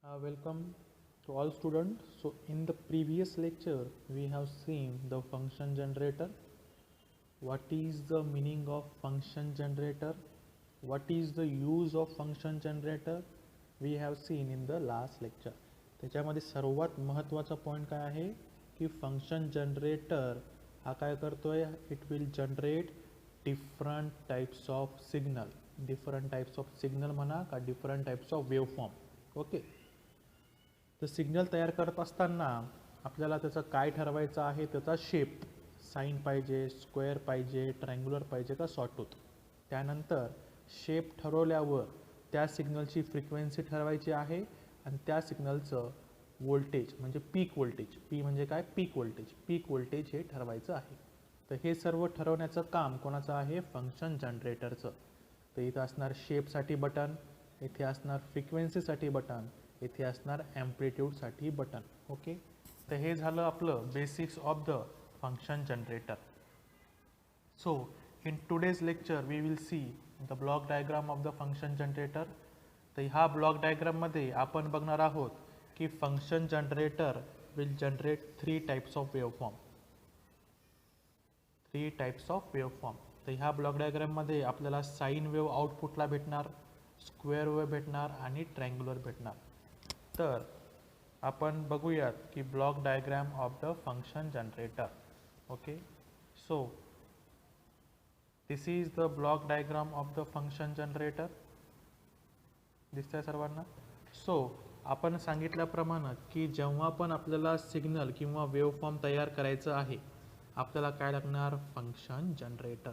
Welcome to all students. So in the previous lecture we have seen the function generator. What is the meaning of function generator? What is the use of function generator? We have seen in the last lecture. त्याच्यामध्ये सर्वात महत्त्वाचा point काय आहे की function generator हा काय करतोय, it will generate different types of signal. Different types of signal म्हणा का different types of waveform. Okay, तर सिग्नल तयार करत असताना आपल्याला त्याचं काय ठरवायचं आहे, त्याचा शेप साईन पाहिजे, स्क्वेअर पाहिजे, ट्रायंग्युलर पाहिजे का सॉटूथ. त्यानंतर शेप ठरवल्यावर त्या सिग्नलची फ्रिक्वेन्सी ठरवायची आहे आणि त्या सिग्नलचं व्होल्टेज म्हणजे पीक व्होल्टेज, पी म्हणजे काय, पीक व्होल्टेज, पीक व्होल्टेज हे ठरवायचं आहे. तर हे सर्व ठरवण्याचं काम कोणाचं आहे, फंक्शन जनरेटरचं. तर इथं असणार शेपसाठी बटन, इथे असणार फ्रिक्वेन्सीसाठी बटन, इथे असणार ॲम्प्लिट्यूडसाठी बटन. ओके, तर हे झालं आपलं basics of the function generator. So in today's lecture we will see the block diagram of the function generator. तर ह्या ब्लॉक डायग्राममध्ये आपण बघणार आहोत की function generator will generate three types of waveform. Three types of waveform. तर ह्या block डायग्राममध्ये आपल्याला साईन वेव आउटपुटला भेटणार, स्क्वेअर वेव भेटणार आणि ट्रायंग्युलर भेटणार. तर आपण बघूयात की block diagram of the function generator. Okay, so this is the block diagram of the function generator. दिसतंय सर्वांना. सो आपण सांगितल्याप्रमाणे की जेव्हा पण आपल्याला सिग्नल किंवा वेवफॉर्म तयार करायचं आहे आपल्याला काय लागणार, फंक्शन जनरेटर.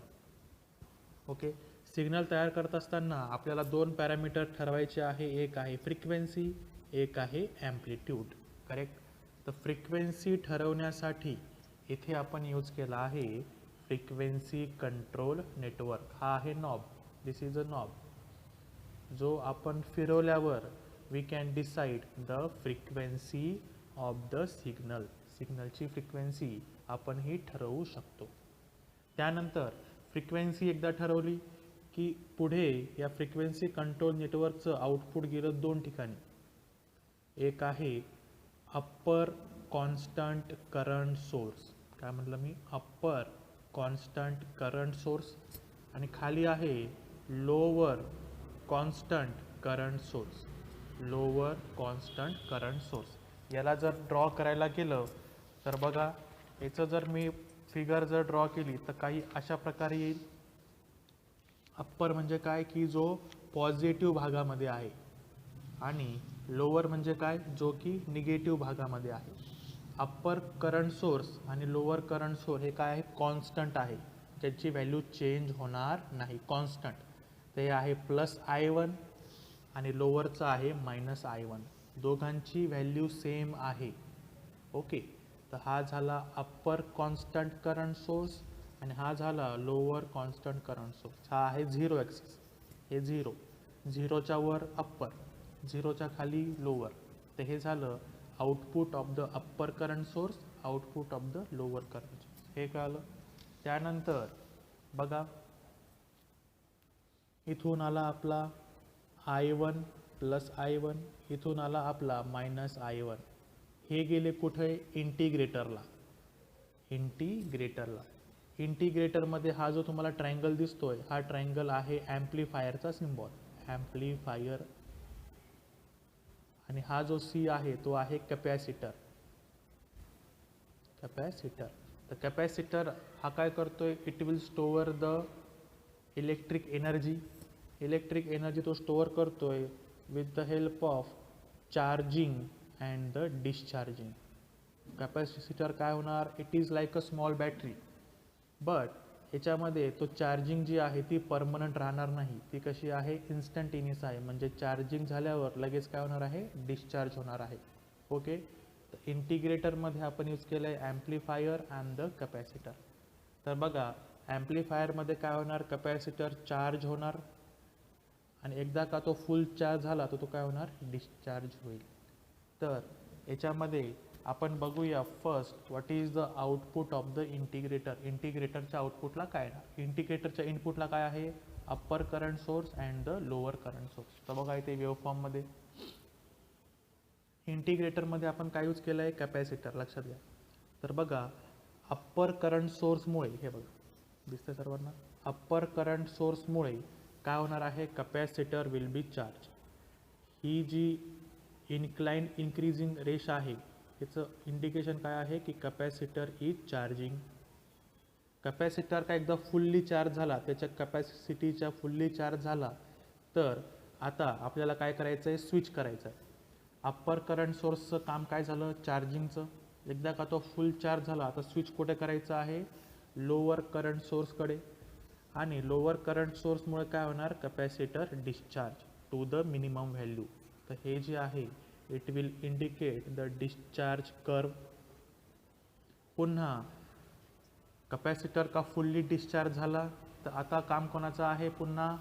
ओके, सिग्नल तयार करत असताना आपल्याला दोन पॅरामीटर ठरवायचे आहे, एक आहे फ्रिक्वेन्सी, एक आहे ॲम्प्लिट्यूड. करेक्ट. तर फ्रिक्वेन्सी ठरवण्यासाठी इथे आपण यूज केला आहे फ्रिक्वेन्सी कंट्रोल नेटवर्क. हा आहे knob, this is a knob जो आपण फिरवल्यावर we can decide the frequency of the signal. सिग्नलची फ्रिक्वेन्सी आपण ही ठरवू शकतो. त्यानंतर फ्रिक्वेन्सी एकदा ठरवली की पुढे या फ्रिक्वेन्सी कंट्रोल नेटवर्कचं आउटपुट गेलं दोन ठिकाणी. एक आहे अप्पर कॉन्स्टंट करंट सोर्स, काय म्हटलं मी, अप्पर कॉन्स्टंट करंट सोर्स, आणि खाली आहे lower constant current source. Lower constant current source. याला जर ड्रॉ करायला गेलं तर बघा, याचं जर मी फिगर जर ड्रॉ केली तर काही अशा प्रकारे येईल. अप्पर म्हणजे काय की जो पॉझिटिव्ह भागामध्ये आहे आणि लोअर म्हणजे काय, जो की निगेटिव्ह भागामध्ये आहे. अप्पर करंट सोर्स आणि लोअर करंट सोर्स हे काय आहे, कॉन्स्टंट आहे, ज्याची व्हॅल्यू चेंज होणार नाही, कॉन्स्टंट. ते आहे +I1 आणि लोअरचं आहे -I1. दोघांची व्हॅल्यू सेम आहे. ओके, तर हा झाला अप्पर कॉन्स्टंट करंट सोर्स आणि हा झाला लोअर कॉन्स्टंट करंट सोर्स. हा आहे झिरो ॲक्सिस, हे झिरो, झिरोच्या वर अप्पर, झिरोच्या खाली लोअर. तर हे झालं output of the upper current source, output of the lower current source. हे कळलं. त्यानंतर बघा, इथून आला आपला I1 +I1, इथून आला आपला -I1. हे गेले कुठे, इंटिग्रेटरला. इंटिग्रेटरला, इंटिग्रेटरमध्ये हा जो तुम्हाला ट्रायंगल दिसतोय हा ट्रायंगल आहे ॲम्प्लिफायरचा सिम्बॉल, ॲम्प्लिफायर. आणि हा जो C आहे तो आहे कॅपॅसिटर. कॅपॅसिटर, तर कॅपॅसिटर हा काय करतोय, it will store the electric energy. Electric energy तो स्टोअर करतोय with the help of charging and the discharging. Capacitor काय होणार, it is like a small battery, but याच्यामध्ये तो चार्जिंग जी आहे ती परमनंट राहणार नाही. ती कशी आहे, इन्स्टंटेनियस आहे, म्हणजे चार्जिंग झाल्यावर लगेच काय होणार आहे, डिस्चार्ज होणार आहे. ओके, तर इंटिग्रेटरमध्ये आपण यूज केलं आहे ॲम्प्लिफायर अँड द कॅपॅसिटर. तर बघा, ॲम्प्लिफायरमध्ये काय होणार, कॅपॅसिटर चार्ज होणार आणि एकदा का तो फुल चार्ज झाला तर तो काय होणार, डिस्चार्ज होईल. तर याच्यामध्ये आपण बघूया first what is the output of the integrator. इंटिग्रेटरच्या आउटपुटला काय येणार, इंटिग्रेटरच्या इनपुटला काय आहे, upper current source and the lower current source. तर बघा इथे वेवफॉर्ममध्ये इंटिग्रेटरमध्ये आपण काय यूज केलं आहे, कॅपॅसिटर. लक्षात घ्या. तर बघा, अप्पर करंट सोर्समुळे, हे बघा दिसतंय सर्वांना, अप्पर करंट सोर्समुळे काय होणार आहे, कॅपॅसिटर विल बी चार्ज. ही जी इन्क्लाइन इन्क्रीजिंग रेषा आहे त्याचं इंडिकेशन काय आहे की कॅपॅसिटर इज चार्जिंग. कॅपॅसिटर का एकदा फुल्ली चार्ज झाला, त्याच्या कॅपॅसिटीच्या फुल्ली चार्ज झाला, तर आता आपल्याला काय करायचं आहे, स्विच करायचं आहे. अप्पर करंट सोर्सचं काम काय झालं, चार्जिंगचं. एकदा का तो फुल चार्ज झाला, आता स्विच कुठे करायचं आहे, लोअर करंट सोर्सकडे. आणि लोअर करंट सोर्समुळे काय होणार, capacitor discharge to the minimum value. तर हे जे आहे it will indicate the discharge curve. पुन्हा कॅपॅसिटर का फुल्ली डिस्चार्ज झाला, तर आता काम कोणाचं आहे, पुन्हा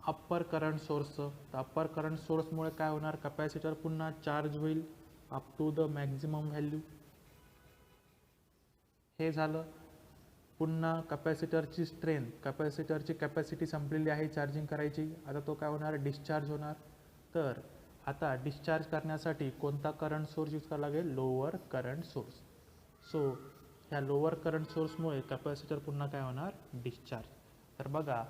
अप्पर करंट सोर्सचं. तर अप्पर करंट सोर्समुळे काय होणार, कॅपॅसिटर पुन्हा चार्ज होईल up to the maximum value. हे झालं. पुन्हा कॅपॅसिटरची स्ट्रेंथ, कॅपॅसिटरची कॅपॅसिटी संपलेली आहे चार्जिंग करायची, आता तो काय होणार, डिस्चार्ज होणार. तर आता डिस्चार्ज करण्यासाठी कोणता करंट सोर्स यूज करावा लागेल, लोअर करंट सोर्स. सो ह्या लोअर करंट सोर्समुळे कॅपॅसिटर पुन्हा काय होणार, डिस्चार्ज. तर बघा,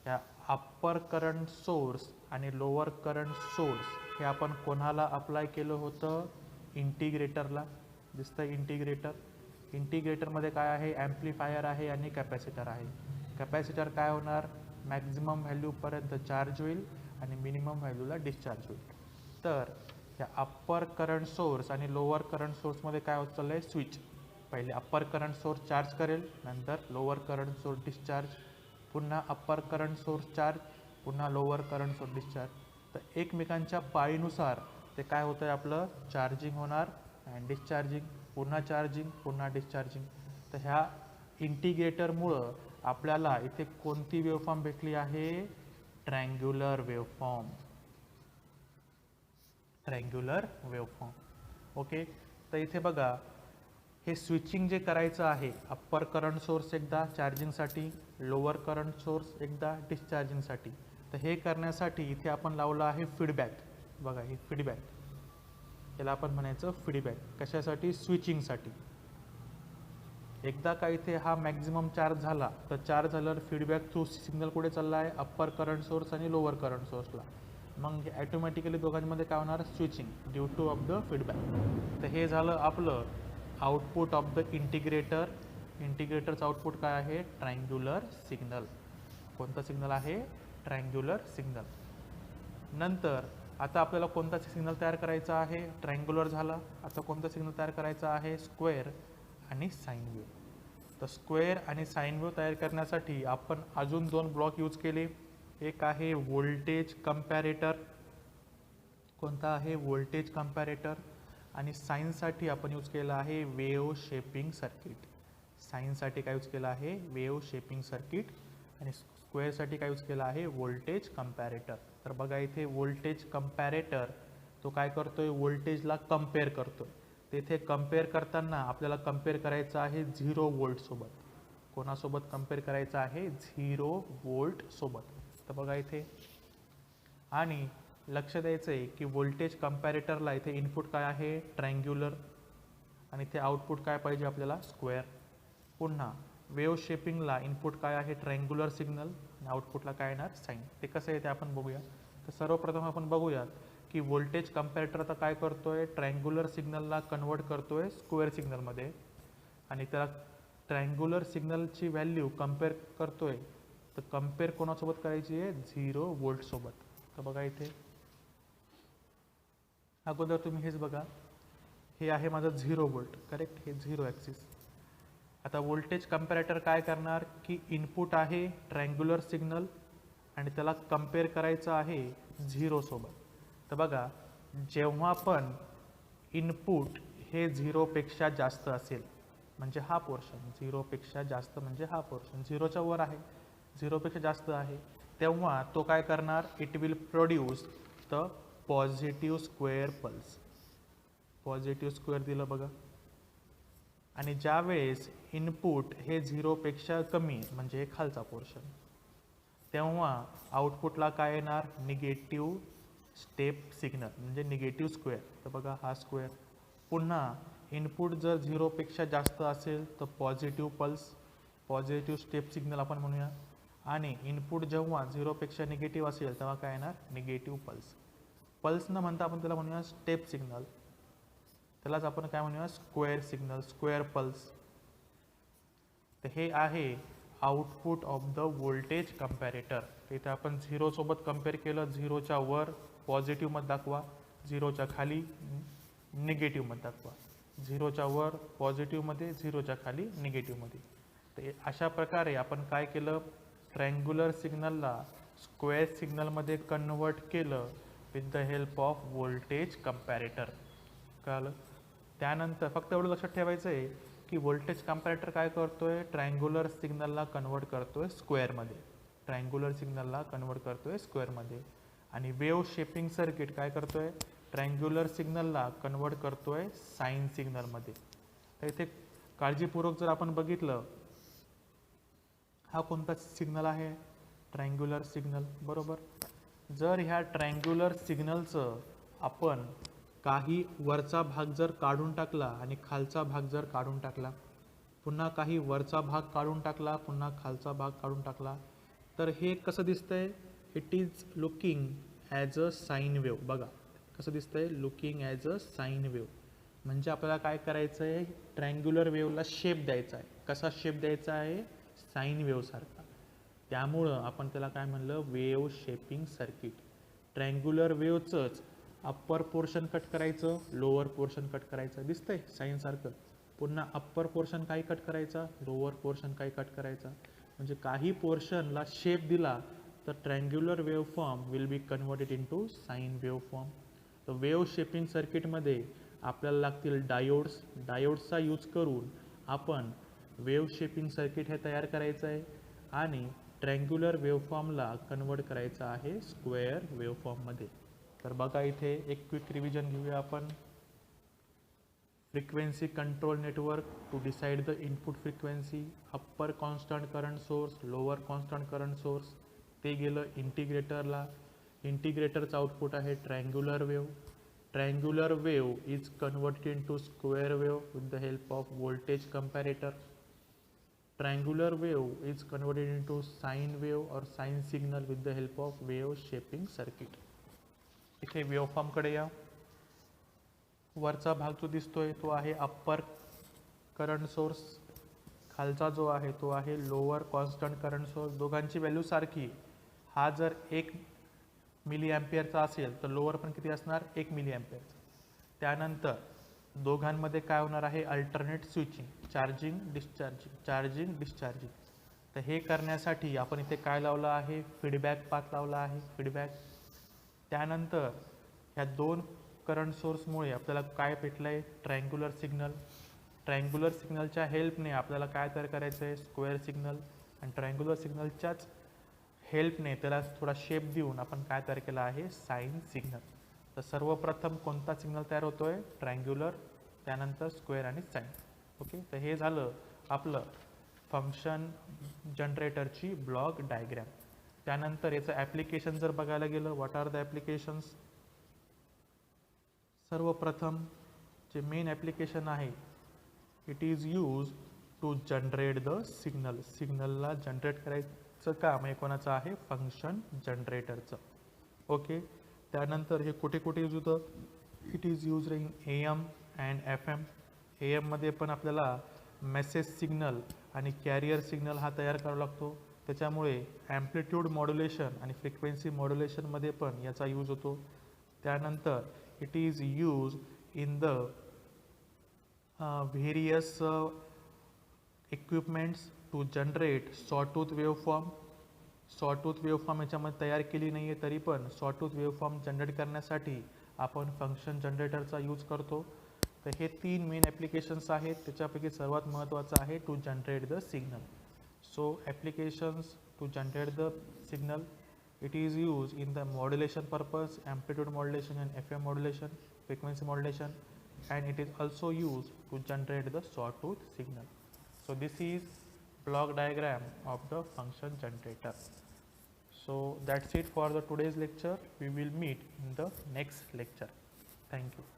ह्या अप्पर करंट सोर्स आणि लोअर करंट सोर्स हे आपण कोणाला अप्लाय केलं होतं, इंटिग्रेटरला. दिसतं इंटिग्रेटर. इंटिग्रेटरमध्ये काय आहे, ॲम्प्लिफायर आहे आणि कॅपॅसिटर आहे. कॅपॅसिटर काय होणार, मॅक्झिमम व्हॅल्यूपर्यंत चार्ज होईल आणि मिनिमम व्हॅल्यूला डिस्चार्ज होईल. तर ह्या अप्पर करंट सोर्स आणि लोअर करंट सोर्समध्ये काय होत चाललं आहे, स्विच. पहिले अप्पर करंट सोर्स चार्ज करेल, नंतर लोअर करंट सोर्स डिस्चार्ज, पुन्हा अप्पर करंट सोर्स चार्ज, पुन्हा लोअर करंट सोर्स डिस्चार्ज. तर एकमेकांच्या पाळीनुसार ते काय होतं आहे, आपलं चार्जिंग होणार अँड डिस्चार्जिंग, पुन्हा चार्जिंग, पुन्हा डिस्चार्जिंग. तर ह्या इंटिग्रेटरमुळं आपल्याला इथे कोणती वेवफॉर्म भेटली आहे, triangular waveform. Triangular waveform. Okay. तर इथे बघा, हे स्विचिंग जे करायचं आहे, अप्पर करंट सोर्स एकदा चार्जिंगसाठी, लोअर करंट सोर्स एकदा डिस्चार्जिंगसाठी. तर हे करण्यासाठी इथे आपण लावलं आहे फीडबॅक. बघा, हे फीडबॅक, याला आपण म्हणायचं फीडबॅक. कशासाठी, स्विचिंगसाठी. एकदा का इथे हा मॅक्झिमम चार्ज झाला, तर चार्ज झाल्यावर फीडबॅक थ्रू सिग्नल कुठे चालला आहे, अप्पर करंट सोर्स आणि लोअर करंट सोर्सला. मग ॲटोमॅटिकली दोघांमध्ये काय होणार, switching due to of the feedback. तर हे झालं आपलं आउटपुट ऑफ द इंटिग्रेटर. इंटिग्रेटरचं आउटपुट काय आहे, ट्रँग्युलर सिग्नल. कोणता सिग्नल आहे, ट्रँग्युलर सिग्नल. नंतर आता आपल्याला कोणता सिग्नल तयार करायचा आहे, ट्रँग्युलर झाला. आता कोणता सिग्नल तयार करायचा आहे, स्क्वेअर आणि साइन वेव्ह. तर स्क्वेअर आणि साइन वेव्ह तयार करण्यासाठी आपण अजून दोन ब्लॉक यूज केले. एक आहे व्होल्टेज कंपॅरेटर. कोणता आहे, व्होल्टेज कंपॅरेटर. आणि साइनसाठी आपण यूज केला आहे वेव्ह शेपिंग सर्किट. साइनसाठी काय यूज केला आहे, वेव्ह शेपिंग सर्किट. आणि स्क्वेअरसाठी काय यूज केला आहे, व्होल्टेज कंपॅरेटर. तर बघा, इथे व्होल्टेज कंपॅरेटर तो काय करतोय, व्होल्टेजला कंपेअर करतोय. तेथे कंपेअर करताना आपल्याला कंपेअर करायचं आहे 0 व्होल्ट सोबत. कोणासोबत कंपेअर करायचं आहे, 0 व्होल्ट सोबत. तर बघा इथे, आणि लक्ष द्यायचं आहे की व्होल्टेज कंपॅरेटरला इथे इनपुट काय आहे, ट्रँग्युलर, आणि इथे आउटपुट काय पाहिजे आपल्याला, स्क्वेअर. पुन्हा वेव्ह शेपिंगला इनपुट काय आहे, ट्रँग्युलर सिग्नल, आणि आउटपुटला काय येणार, साइन. ते कसं आहे ते आपण बघूया. तर सर्वप्रथम आपण बघूयात की व्होल्टेज कंपॅरेटर आता काय करतोय, ट्रँग्युलर सिग्नलला कन्वर्ट करतोय स्क्वेअर सिग्नलमध्ये, आणि त्याला ट्रँग्युलर सिग्नलची व्हॅल्यू कंपेअर करतोय. तर कंपेअर कोणासोबत करायची आहे, 0 व्होल्ट सोबत. तर बघा इथे अगोदर तुम्ही हेच बघा, हे आहे माझं 0 व्होल्ट, करेक्ट, हे 0 ॲक्सिस. आता व्होल्टेज कंपॅरेटर काय करणार की इनपुट आहे ट्रँग्युलर सिग्नल आणि त्याला कंपेअर करायचं आहे 0 सोबत. तर बघा, जेव्हा पण इनपुट हे 0 पेक्षा जास्त असेल, म्हणजे हा पोर्शन 0 पेक्षा जास्त, म्हणजे हा पोर्शन 0च्या वर आहे, 0 पेक्षा जास्त आहे, तेव्हा तो काय करणार, it will produce the positive square pulse. Positive square दिलं बघा. आणि ज्यावेळेस इनपुट हे 0 पेक्षा कमी, म्हणजे हे खालचा पोर्शन, तेव्हा आउटपुटला काय येणार, निगेटिव्ह स्टेप सिग्नल म्हणजे निगेटिव्ह स्क्वेअर. तर बघा हा स्क्वेअर. पुन्हा इनपुट जर 0पेक्षा जास्त असेल तर positive pulse, positive step signal आपण म्हणूया. आणि इनपुट जेव्हा 0पेक्षा निगेटिव्ह असेल तेव्हा काय येणार, निगेटिव्ह पल्स. पल्स न म्हणता आपण त्याला म्हणूया स्टेप सिग्नल. त्यालाच आपण काय म्हणूया, स्क्वेअर सिग्नल, स्क्वेअर पल्स. तर हे आहे output of the voltage comparator. इथे आपण 0 सोबत कम्पेअर केलं. 0च्या वर पॉझिटिव्ह मध्ये दाखवा, 0च्या खाली निगेटिव्ह मध्ये दाखवा. 0च्या वर पॉझिटिव्ह मध्ये, 0च्या खाली निगेटिव्ह मध्ये. तर अशा प्रकारे आपण काय केलं, ट्रँग्युलर सिग्नलला स्क्वेअर सिग्नलमध्ये कन्वर्ट केलं with the help of voltage comparator. कळलं. त्यानंतर फक्त एवढं लक्षात ठेवायचं आहे की व्होल्टेज कंपॅरेटर काय करतोय, ट्रँग्युलर सिग्नलला कन्वर्ट करतोय स्क्वेअरमध्ये. ट्रँग्युलर सिग्नलला कन्वर्ट करतोय स्क्वेअरमध्ये. आणि वेव्ह शेपिंग सर्किट काय करतोय, ट्रँग्युलर सिग्नलला कन्वर्ट करतोय साईन सिग्नलमध्ये. तर इथे काळजीपूर्वक जर आपण बघितलं, हा कोणता सिग्नल आहे, ट्रँग्युलर सिग्नल, बरोबर. जर ह्या ट्रँग्युलर सिग्नलचं आपण काही वरचा भाग जर काढून टाकला आणि खालचा भाग जर काढून टाकला, पुन्हा काही वरचा भाग काढून टाकला, पुन्हा खालचा भाग काढून टाकला, तर हे कसं दिसतंय, it is looking as a sine wave. बघा कसं दिसतंय, looking as a sine wave. म्हणजे आपल्याला काय करायचं आहे, ट्रँग्युलर वेव्हला शेप द्यायचा आहे. कसा शेप द्यायचा आहे, साईन वेव्ह सारखा. त्यामुळं आपण त्याला काय म्हणलं, वेव्ह शेपिंग सर्किट. ट्रँग्युलर वेव्हचंच अप्पर पोर्शन कट करायचं, लोअर पोर्शन कट करायचं, दिसतंय साईन सारखं. पुन्हा अप्पर पोर्शन काही कट करायचा, लोअर पोर्शन काही कट करायचा. म्हणजे काही पोर्शनला शेप दिला तर triangular wave form will be converted into sine wave form. तर वेव्ह शेपिंग सर्किटमध्ये आपल्याला लागतील डायोड्स. डायोड्सचा यूज करून आपण वेव्ह शेपिंग सर्किट हे तयार करायचं आहे आणि ट्रँग्युलर वेव्हफॉर्मला कन्वर्ट करायचं आहे स्क्वेअर वेव्हफॉर्ममध्ये. तर बघा इथे एक क्विक रिव्हिजन घेऊया आपण. Frequency control network to decide the input frequency, upper constant current source, lower constant current source. ते गेलं इंटिग्रेटरला. इंटिग्रेटरचं आउटपुट आहे triangular wave. Triangular wave is converted into square wave with the help of voltage comparator. Triangular wave is converted into sine wave or sine signal with the help of wave shaping circuit. इथे waveform कडे या. वरचा भाग जो दिसतोय तो आहे upper current source, खालचा जो आहे तो आहे लोअर कॉन्स्टंट करंट सोर्स. दोघांची व्हॅल्यू सारखी. हा जर 1 मिली अँपियरचा असेल तर लोअर पण किती असणार, 1 मिली अँपियरचा. त्यानंतर दोघांमध्ये काय होणार आहे, alternate switching, charging discharging, charging discharging. तर हे करण्यासाठी आपण इथे काय लावलं आहे, फीडबॅक पाथ लावला आहे, फीडबॅक. त्यानंतर ह्या 2 करंट सोर्समुळे आपल्याला काय भेटलं आहे, ट्रँग्युलर सिग्नल. ट्रँग्युलर सिग्नलच्या हेल्पने आपल्याला काय तयार करायचं आहे, स्क्वेअर सिग्नल. आणि ट्रँग्युलर सिग्नलच्याच हेल्पने त्याला थोडा शेप देऊन आपण काय तयार केला आहे, साईन सिग्नल. तर सर्वप्रथम कोणता सिग्नल तयार होतोय, ट्रँग्युलर, त्यानंतर स्क्वेअर आणि साईन. ओके. तर हे झालं आपलं फंक्शन जनरेटरची ब्लॉक डायग्रॅम. त्यानंतर याचं ॲप्लिकेशन जर बघायला गेलं, व्हॉट आर द ॲप्लिकेशन्स. सर्वप्रथम जे मेन ॲप्लिकेशन आहे, it is use to generate the signal. सिग्नलला जनरेट करायचं काम हे कोणाचं आहे, फंक्शन जनरेटरचं. ओके. त्यानंतर हे कुठे कुठे यूज होतं, it is use in AM and FM. AM पण आपल्याला मेसेज सिग्नल आणि कॅरियर सिग्नल हा तयार करावा लागतो. त्याच्यामुळे ॲम्प्लिट्यूड मॉड्युलेशन आणि फ्रिक्वेन्सी मॉड्युलेशनमध्ये पण याचा यूज होतो. त्यानंतर it is use in the various equipments to generate sawtooth waveform. Sawtooth waveform याच्यामध्ये तयार केली नाही आहे, तरी पण सॉटूथ वेव्हफॉर्म जनरेट करण्यासाठी आपण फंक्शन जनरेटरचा यूज करतो. तर हे 3 मेन ॲप्लिकेशन्स आहेत. त्याच्यापैकी सर्वात महत्त्वाचं आहे to generate the signal. So applications to generate the signal, it is use in the modulation purpose, amplitude modulation and FM modulation, frequency modulation, and it is also use to generate the sawtooth signal. So this is block diagram of the function generator. So that's it for the today's lecture. We will meet in the next lecture. Thank you.